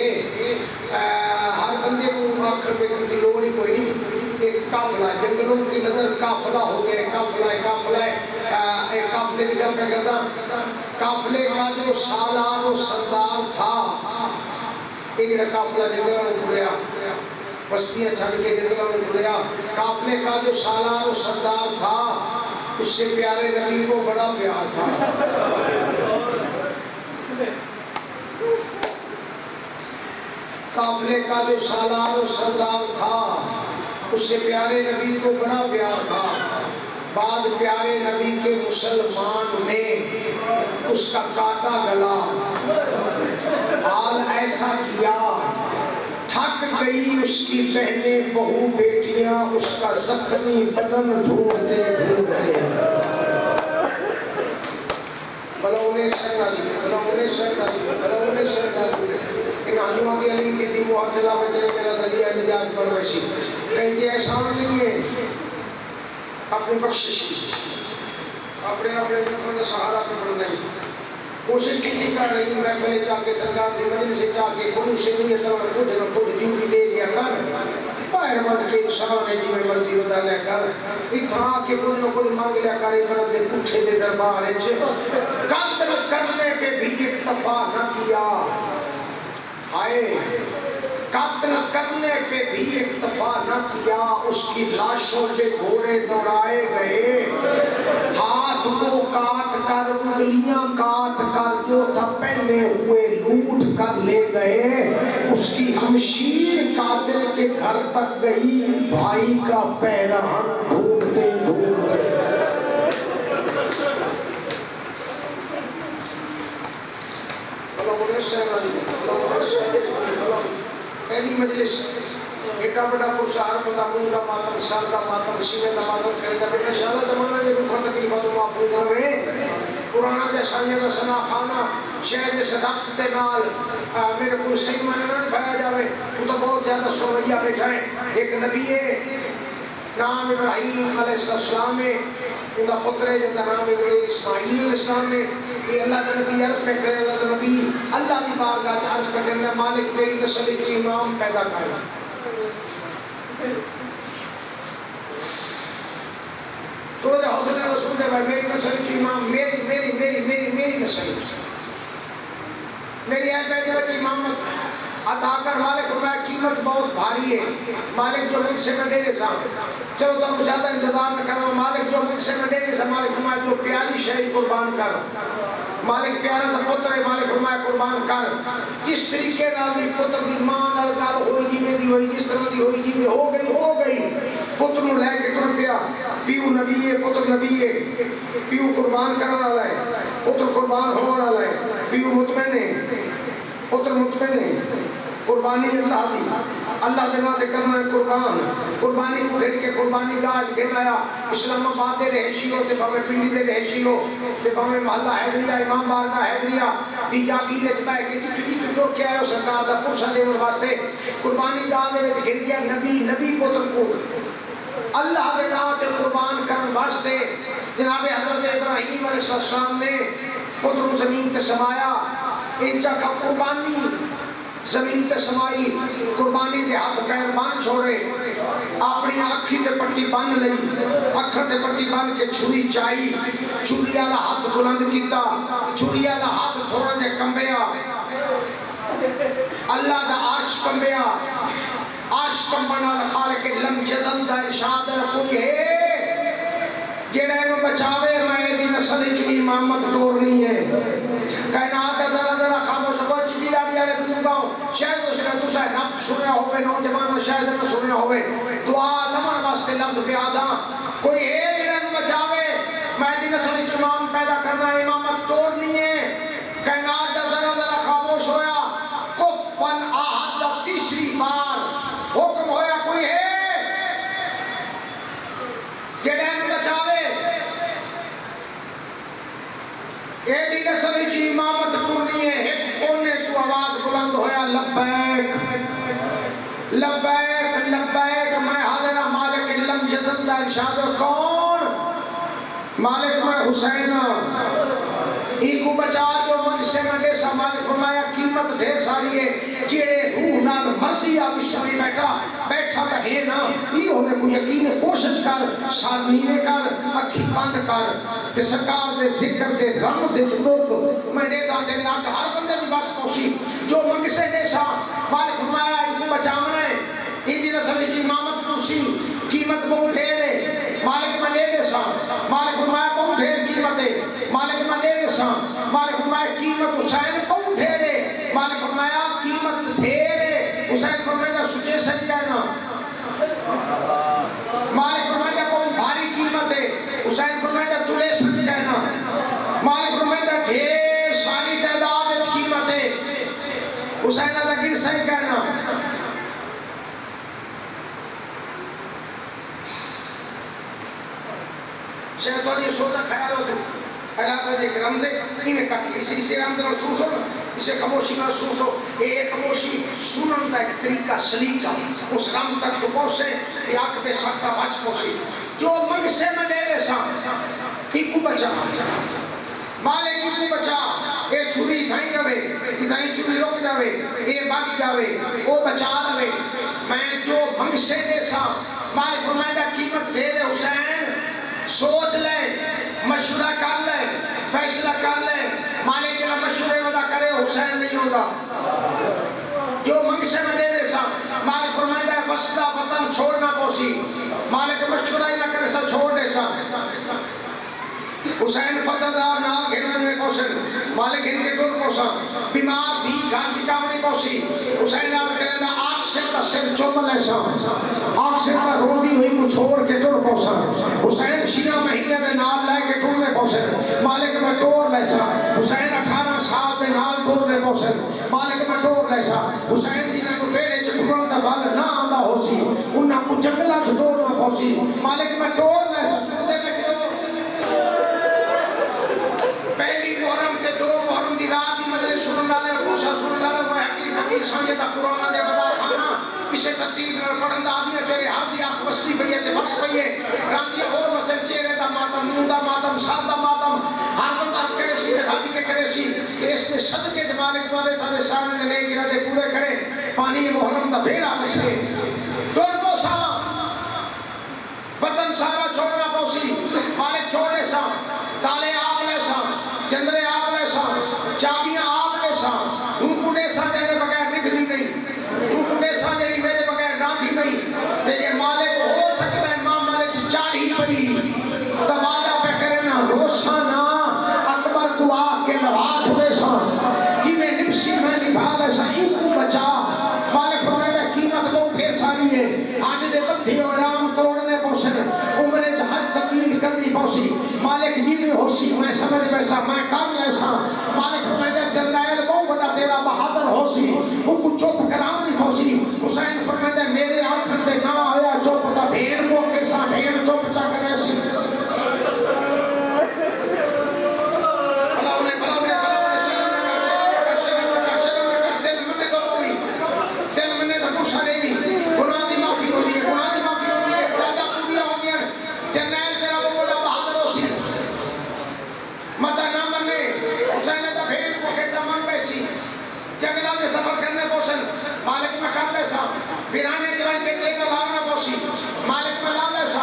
ہر بندے کو آخر میں کی لوڑ ہی کوئی نہیں ایک قافلہ جنگلوں کی نظر قافلہ ہو گئے قافلہ ایک قافلے کی گل میں کرتا قافلے کا جو سالار و سردار تھا ایک قافلہ جنگلوں میں ٹریا بستیاں چھڑ کے جنگلوں میں ٹریا قافلے کا جو سالار و سردار تھا اس سے پیارے نبی کو بڑا پیار تھا قافلے کا جو سالار و سردار تھا اس سے پیارے نبی کو بڑا پیار تھا بعد پیارے نبی کے مسلمان نے اس کا کاٹا گلا حال ایسا کیا تھک گئی اس کی بہنیں بہو بیٹیاں اس کا زخمی بدن ڈھونڈتے ڈھونڈتے بلونے سر نازی ان حجمت علی کی دی وہ اٹلا میں تیرے میرا دلیہ درجات بڑھ ویسی کہیں کہ احسان نہیں ہے اپنی بخشش اپنے دکھوں کا سہارا پہ بڑھ نہیں کوشش کی کر رہی محفلیں چاہ کے سرکار کی مجلس چاہ کے خود سے نہیں ہے خود ڈیوٹی دے دیا کر باہر مت کے انسان ہے جی میں مرضی بتا لیا کر اتنا کہ کچھ نہ کچھ مانگ لیا کر ایک دے پٹھے دے دربار ہے قتل کرنے پہ بھی اکتفا نہ کیا ہائے قتل کرنے پہ بھی اکتفا نہ کیا اس کی لاشوں پہ گھوڑے دوڑائے گئے ہاتھ کو کاٹ کر انگلیاں کاٹ کر جو تھا پہنے ہوئے لوٹ کر لے گئے اس کی ہمشیر قاتل کے گھر تک گئی بھائی کا پیرہن ڈھونڈتے ڈھونڈتے پہلی مجلس ایڈا بڑا پرسار بندہ منہ کا ماتم سال کا ماتم سینے کا ماتم خریدا بیٹا شاہ زمانہ دے رکھا تکلیفہ تو معافی کرے پرانا جیسانیہ کا سنا خانہ شہر جیسے رقص دے نال میرے کرسی میں نہ پھایا جاوے تو بہت زیادہ سوریہ بیٹھا ہے ایک نبی ہے نام ابراہیم علیہ السلام ہے ان کا پتر ہے جن کا نام اسماعیل علیہ السلام ہے یہ اللہ کا نبی عرض پہ کرے اللہ کا نبی اللہ کی بارگاہ عرض پہ کرنے مالک میری نسل کی امام پیدا کرے تو جا حسن رسول دے بھائی میری نسل کی امام میری نسل میری ہے پہلی بچی امامت عطا کر مالک فرمایا قیمت بہت بھاری ہے مالک جو مجھ سے میں دے رسا چلو تو زیادہ انتظار نہ کرو مالک جو مجھ سے میں دے رسا مالک فرمایا جو پیاری شہی قربان کر مالک پیارا تھا پتر ہے مالک فرمایا قربان کر جس طریقے نازی پتر دی ماں نالگار ہوئی جی میں دی ہوئی جس طرح دی ہوئی جی میں ہو گئی پتر نو لے کے ٹر پیا پیو نبی ہے پتر نبی ہے پیو قربان کرنا والا ہے پتر قربان ہونے والا ہے پیو مطمئن ہے پتر مطمئن ہے قربانی اللہ دی اللہ دے ناتے کرنا ہے قربانی کو گھٹ کے قربانی گاج گھن آیا اسلام آباد دے رہشی ہو تے پاوے پنڈی دے رہشی ہو تے پاوے محلہ حیدریہ امام بارگاہ حیدریہ دی جاگیر اجمائے کہ جتنی تو کیا ہے اس سرکار دا پرسا دے واسطے قربانی گاہ دے وچ گھن گیا نبی پتر کو اللہ دے ناتے قربان کرن واسطے جناب حضرت ابراہیم علیہ السلام نے پتر زمین تے سمایا انچا کا قربانی زمین تے سمائی قربانی دے ہاتھ پیر بان چھوڑے اپنی آنکھی تے پٹی بان لئی اکھر تے پٹی بان کے چھری چائی چھری والا ہاتھ بلند کیتا چھری والا ہاتھ تھوڑا جے کمبیا اللہ دا عرش کمبیا عرش کمبنا خالق لم یزل دا ارشاد کوئی ہے جڑے نو بچاوے میں دی نسل وچ امامت توڑنی ہے کائنات ذرا ذرا خاموش ہو چٹی ڈاڑی والے بزرگاں شاید اس کا دوسرا نفس سنیا ہوئے نوجوان شاید نہ سنیا ہوئے دعا لمن واسطے لفظ پیادا کوئی ہے جڑے نو بچاوے میں دی نسل وچ امام پیدا کرنا ہے امامت توڑنی ہے کائنات ذرا ذرا خاموش ہویا کفن احد تیسری بار حکم ہویا کوئی ہے جڑے نو بچاوے اے دی نسل وچ امامت کرنی ہے ایک کونے چ آواز بلند ہویا لبیک لبیک لبیک میں حاضر مالک لم یزل دا ارشاد کون مالک میں حسین ایکو بچا جو من سے مڈے سا مالک فرمایا قیمت ڈھیر ساری ہے جڑے روح نال مرضی آ بشری بیٹھا رہے نا یہ ہونے کو یقین کوشش کر سامنے کر اکھی بند کر تے سرکار دے ذکر دے رمز ڈوب میں نے دا تیرے آقا ہر بندے دی بس کوشی جو منگ سے دے سا مالک فرمایا ان کو بچاونا ہے ان دی نسل کی امامت کوشی قیمت بہت ڈھیر ہے مالک میں دے سا مالک فرمایا بہت ڈھیر قیمت ہے مالک میں دے سا مالک فرمایا قیمت حسین بہت ڈھیر ہے مالک فرمایا قیمت ڈھیر ہے حسین فرمایا سچے سچ کہنا مالک فرمایا بہت بھاری قیمت ہے حسین فرمایا تلے سچ کہنا مالک فرمایا ڈھیر ساری تعداد قیمت ہے حسین دا گن صحیح کہنا شیطان یہ سوچا خیال ہو اللہ تعالیٰ ایک رمز ہے میں کٹ اسی رمز محسوس ہو اسے خاموشی میں محسوس ہو ایک خاموشی سنن کا ایک طریقہ سلیقہ اس رم تک کو پہنچے یا کہ بے سکتا بس پہنچے جو منگ سے میں دے دے سا کو بچا مالک کو بچا اے چھری تھائی رہے اتھائی چھری روک جاوے اے باقی جاوے وہ بچا رہے میں جو منگ سے دے سا مالک فرمائدہ قیمت دے دے حسین سوچ لے مشورہ کر لے فیصلہ کر لے مالک جنہ مشورے وضع کرے حسین نہیں ہوگا جو منگ سے میں دے دے سا مالک فرمائدہ ہے وسطہ وطن چھوڑنا پوسی مالک مشورہ ہی نہ کرے سا چھوڑ دے سا حسین فرددار نال گھرنے میں پوسن مالک ان کے ٹور پوسا بیمار تھی گھر کی کامنی پوسی حسین آج کرے دا آنکھ سے تا سر چوم لے سا آنکھ سے تا روندی ہوئی کو چھوڑ کے ٹور پوسا حسین 6 مہینے دے نال لے کے ٹور میں پوسن مالک میں ٹور لے سا حسین 18 سال دے نال ٹور میں پوسن مالک میں ٹور لے سا حسین جی نے فیڑے چٹکن دا بال نہ آندہ ہو سی انہاں کو جنگلہ چٹور میں پوسی مالک میں ٹور لے سا پہلی محرم کے 2 محرم دی رات دی مجلس سنن لالے روشہ سنن لالے وہ حقیقی فقیر سانجتا قرآن دے بدا کھانا اسے ترتیب در پڑھن دا آدھی ہے تیرے ہر دی آنکھ بستی پئی ہے تے بس پئی ہے رامی اور مسل چہرے دا ماتم نون دا ماتم سر دا ماتم ہر بندہ کرے سی راج کے کرے سی اس نے صدقے جمالک والے سارے سامنے نے نیک ارادے پورے کرے پانی محرم دا بھیڑا بسے ٹر پوسا وطن سارا چھوڑنا پوسی مالک چھوڑے سا تالے آپ لے سا جندرے آپ لے سا چابیاں آپ لے سا ہوں کڑے سا جیسے بغیر نکھدی نہیں ہوں کڑے سا جیسے میرے بغیر راندھی نہیں تے یہ مالک ہو سکتا ہے ماں مالک چاڑھی پئی تبادہ پہ کرنا روشانا اکبر کو آگ کے لبا چھوڑے سا جی میں نبسی میں نبھا لے سا اس کو بچا مالک فرمائے قیمت کو پھر ساری ہے آج دے بدھی اور رام کروڑنے پوسن عمرے جہاز تبدیل کرنی پوسی مالک جی میں ہوسی میں سمجھ بیسا میں کر لیسا مالک فرمائے جلدائل بہت بڑا تیرا بہادر ہوسی وہ کو چوپ کرامنی پوسی حسین فرمائے میرے آنکھن دے نہ آیا چوپ تا بھیڑ کو کیسا بھیڑ چوپ چا کرے سی جنگلہ میں سفر کرنے پوشن مالک میں کر لے سا پیرانے دیوائی کے دیکھ لاؤنا پوشی مالک میں لاؤ لے سا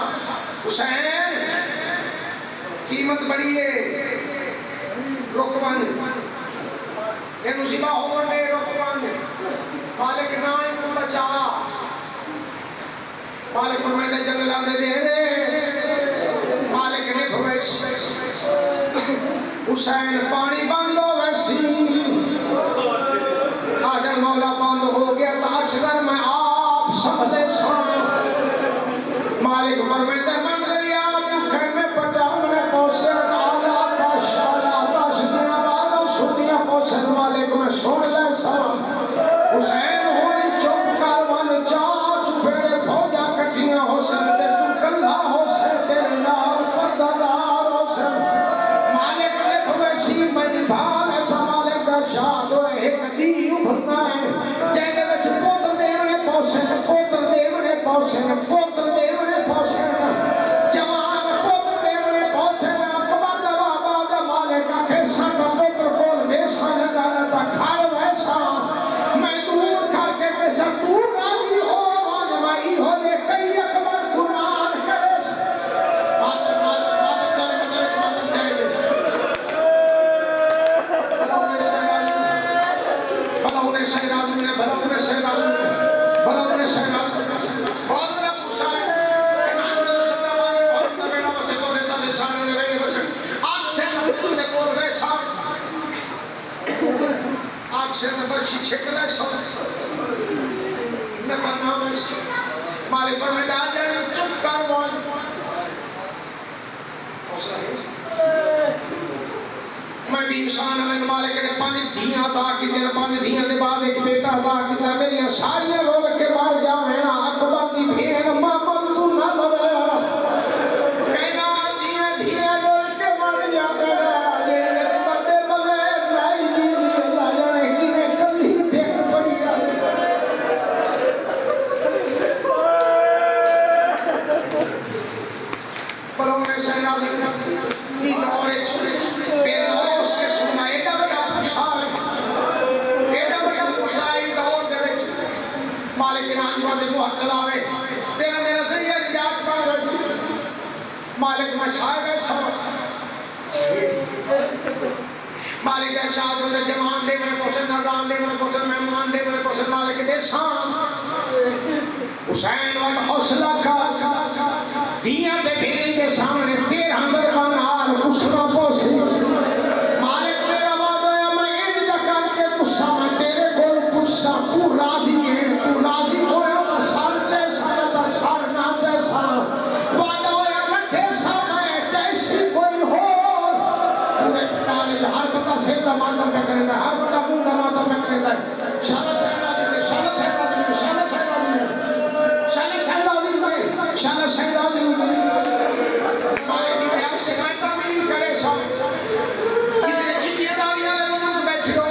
حسین قیمت بڑی ہے رکوان یہ نصیبہ ہو گئے رکوان مالک نائیں کو بچا مالک فرمائے جنگلہ دے دے رے مالک نے بھویش حسین پانی بندو ویسی آدھر مولا بند ہو گیا تاثر میں آپ سمجھے سامنے مالک فرمیتے منظری آپ خیمے پٹامنے پوسر آدھا آتاش دیا بازا سنیا پوسر مالک میں سوڑ لے سارا حسین ہوئی چوپ کاروان چاچ پھیرے فوجہ کٹیاں حسین تے تو کلہ حسین تیرے نار پردادار حسین مالک نے بھویسی میں نبھال ایسا مالک دا شاہ دو ایک دی ابھرنا ہے جہنے بچ پوتر دیونے پوسن پوتر دیونے پوسن پوتر دیونے پوسن جوان پوتر دیونے پوسن اکبر دبا بادا مالک کھیسا کا پوتر بول ویسا لگانا تا کھاڑ ویسا میں دور کھا کے کیسا دور راضی ہو آج میں ہو دے کئی اکبر قرآن کرے مالک پر میں دا جانے چپ کروان میں بھی انسان ہمیں مالک نے 5 دھیاں تھا کہ تیرے 5 دھیاں دے بعد ایک بیٹا تھا کہ میری ساریاں روز کے بار جا مینا اکبر دی بھین مامل تو نہ لوے کہنا دھیاں روز کے بار جا مینا جیڑی اکبر دے بغیر لائی دی اللہ جانے مالک میں صاحب سو مالک ارشاد ہوئے جوان دے بڑے پوشن نادان دے بڑے پوشن مہمان دے بڑے پوشن مالک دے سان حسین وقت حوصلہ کا دیاں تے بھیڑی کے سامنے 13 دربانار کشنا پوسی مالک میرا وعدہ ہے میں این کر کے قصہ میں تیرے کو پوچھا تو راضی ہوئے ہو سار سے سار نہ جیسا وعدہ ہویا رکھے سامنے جیسی کوئی ہو پورے پٹانے جو ہر بندہ سیدہ ماتم پہ کرے تھا ہر بندہ بوندہ ماتم پہ کرے تھا شاہ صاحب راضی شاہ صاحب راضی شاہ صاحب راضی شاہ صاحب راضی شاہ صاحب راضی مالک دی بیان سے میں تعمیل کرے سب کتنے چٹیاں داریاں دے بزرگ بیٹھے ہو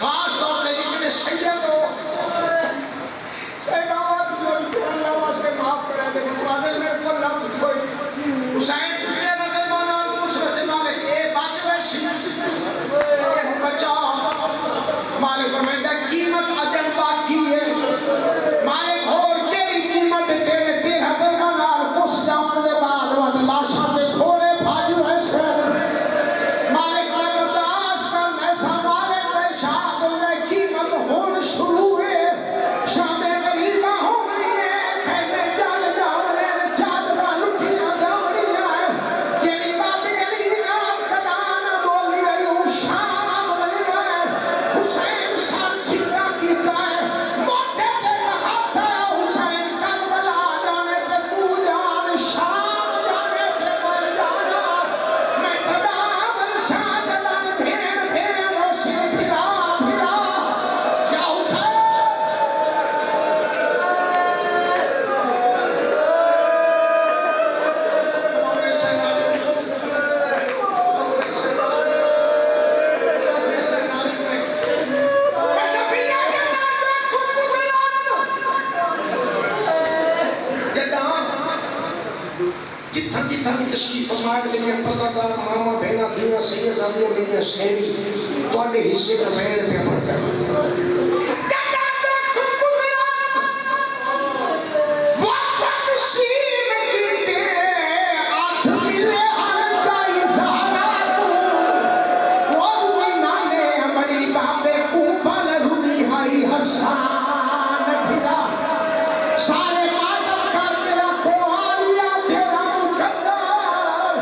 خاص طور پہ جتنے سید ہو سیداوات جو اللہ واسطے معاف کرے دے متوادل میرے کو لفظ کوئی حسین سبیہ نظر مانا اس میں سے مالک اے بچ ویسی اے بچا مالک فرمائندہ قیمت اجل باقی ہے مالک اور کیری قیمت تیرے 13 دربانار کس جاؤں دے بعد وقت لاشاں دے کھولے بھاجو ایسے مالک میں برداشت کر ایسا مالک دے شاہد دے قیمت ہون شروع ہے شام غریبہ ہون ہے خیمے جال جاؤں ہے چادرہ لٹیاں جاؤں ہے تیری بابی علی نام کلانا بولی ایو شام ہے حسین سر چھکا کیتا ہے موٹے دے ہاتھ ہے حسین کربلا جانے تے تو جان شام جانے تے میں جانا میں تدابل ساجدن بھین بھین اسے پھرا کیا حسین اپنے سے نازل اپنے سے نازل میں مجھبیہ کے نام خود جدان جتھا جتھا بھی تشریف فرمائے میرے پتادار ماما بہنا دھینا سید زادیہ میرے سہیلی توڑے حصے کا بہن پہ پڑھتا ہے سارے ماتم کر کے رکھو آلیا تیرا مقدر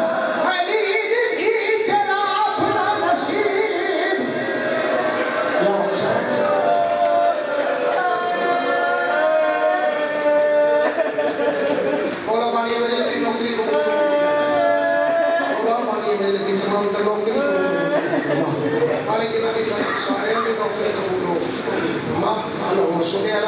علی دی تیرا اپنا نصیب مولا بانی مجھے کی نوکری کو مولا بانی مجھے کی تمام تر نوکری کو مالک نبی سارے میں نوکری کو اللہم صلی علی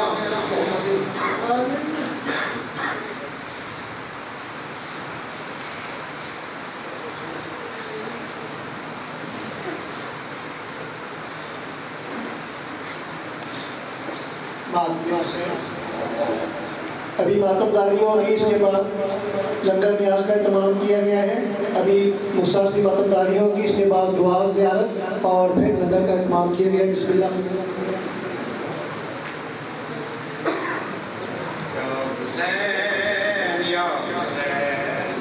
ابھی ماتمداری ہو رہی اس کے بعد لنگر نیاز کا اہتمام کیا گیا ہے ابھی مختصر ماتمداری ہوگی اس کے بعد دعا زیارت اور پھر لنگر کا اہتمام کیا گیا بسم اللہ یا حسین یا حسین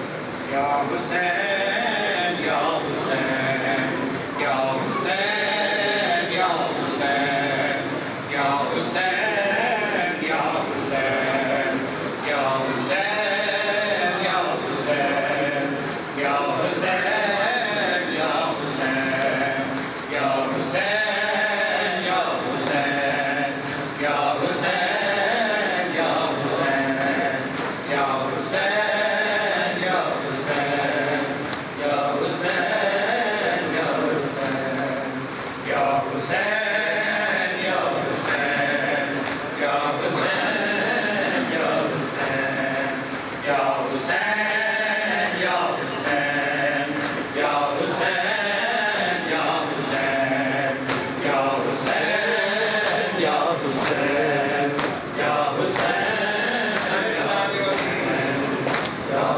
یا حسین یا حسین یا حسین یا حسین یا حسین یا حسین یا حسین یا حسین یا حسین یا حسین یا حسین یا حسین